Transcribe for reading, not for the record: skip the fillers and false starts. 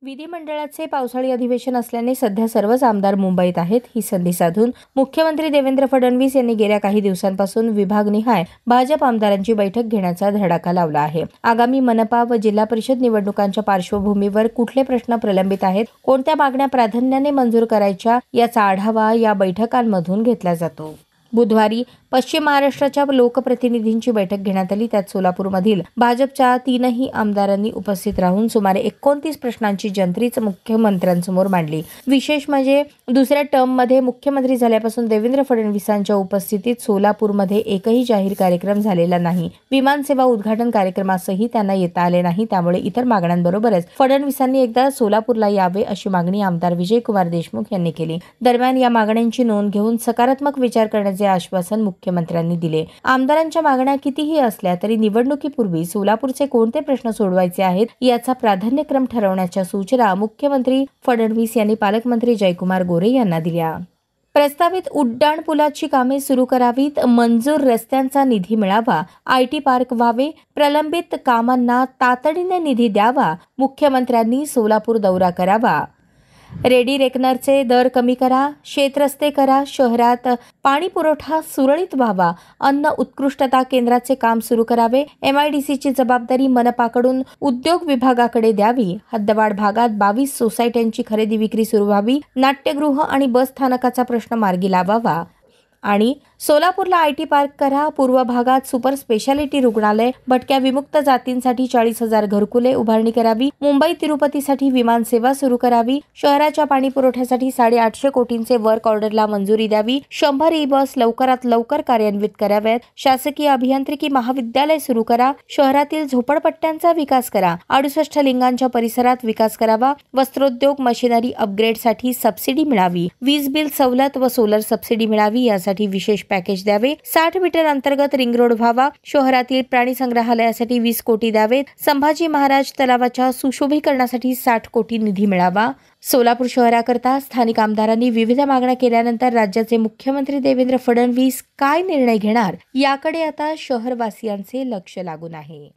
विधिमंडळाचे पावसाळी अधिवेशन असल्याने सध्या सर्वच आमदार मुंबईत आहेत। ही संधी साधून मुख्यमंत्री देवेंद्र फडणवीस यांनी गेल्या काही दिवसांपासून विभागनिहाय भाजप आमदारांची बैठक घेण्याचा धडाका लावला आहे। आगामी मनपा व जिल्हा परिषद निवडणुकांच्या पार्श्वभूमीवर कुठले प्रश्न प्रलंबित आहेत, कोणत्या मागण्या प्राधान्याने मंजूर करायच्या याचा आढावा या बैठकांमधून घेतला जातो। बुधवारी पश्चिम महाराष्ट्राच्या लोकप्रतिनिधींची बैठक घेण्यात आली। त्यात सोलापूरमधील भाजपच्या 3ही आमदारांनी उपस्थित राहून सुमारे 29 प्रश्नांची जंत्रीच मुख्यमंत्र्यांसमोर मांडली। विशेष म्हणजे दुसऱ्या टर्ममध्ये मुख्यमंत्री झाल्यापासून देवेंद्र फडणवीसांच्या उपस्थितीत सोलापूरमध्ये एकही जाहीर कार्यक्रम झालेला नाही। विमानसेवा उद्घाटन कार्यक्रमासही त्यांना येता आले नाही। त्यामुळे इतर मागण्यांबरोबरच फडणवीसांनी एकदा सोलापूरला यावे अशी मागणी आमदार विजयकुमार देशमुख यांनी केली। दरम्यान या मागण्यांची नोंद घेऊन सकारात्मक विचार करण्याचे आश्वासन मुख्यमंत्र्यांनी दिले। आमदारांच्या मागण्या कितीही असल्या तरी निवडणुकीपूर्वी सोलापूरचे कोणते प्रश्न सोडवायचे आहेत याचा प्राधान्यक्रम ठरवण्याच्या सूचना मुख्यमंत्री फडणवीस यांनी पालकमंत्री जयकुमार गोरे यांना दिल्या। प्रस्तावित उड्डाणपुलाची कामे सुरू करावीत, मंजूर रस्त्यांचा निधी मिळावा, IT पार्क व्हावे, प्रलंबित कामांना तातडीने निधी द्यावा, मुख्यमंत्र्यांनी सोलापूर दौरा करावा, रेडी रेकनरचे दर कमी करा, शेतरस्ते करा, शहरात पाणी पुरवठा सुरळीत व्हावा, अन्न उत्कृष्टता केंद्राचे काम सुरू करावे, MIDCची जबाबदारी मनपाकडून उद्योग विभागाकडे द्यावी, हद्दवाढ भागात 22 सोसायट्यांची खरेदी विक्री सुरू व्हावी, नाट्यगृह आणि बस स्थानकाचा प्रश्न मार्गी लावावा आणि सोलापूरला IT पार्क करा, पूर्व भागात सुपर स्पेशालिटी रुग्णालय, भटक्या विमुक्त जातींसाठी 40,000 घरकुले उभारणी करावी, मुंबई तिरुपतीसाठी विमानसेवा सुरू करावी, शहराच्या पाणी पुरवठ्यासाठी 850 कोटींचे वर्क ऑर्डरला मंजुरी द्यावी, 100 ई-बस लवकरात लवकर कार्यान्वित कराव्यात, शासकीय अभियांत्रिकी महाविद्यालय सुरू करा, शहरातील झोपडपट्ट्यांचा विकास करा, 68 लिंगांच्या परिसरात विकास करावा, वस्त्रोद्योग मशिनरी अपग्रेडसाठी सबसिडी मिळावी, वीज बिल सवलत व सोलर सबसिडी मिळावी यासाठी विशेष पॅकेज द्यावे, 60 मीटर अंतर्गत रिंग रोड व्हावा, शहरातील प्राणी संग्रहालयासाठी 20 कोटी द्यावेत, संभाजी महाराज तलावाच्या सुशोभीकरणासाठी 60 कोटी निधी मिळावा। सोलापूर शहराकरता स्थानिक आमदारांनी विविध मागण्या केल्यानंतर राज्याचे मुख्यमंत्री देवेंद्र फडणवीस काय निर्णय घेणार याकडे आता शहरवासियांचे लक्ष लागून आहे।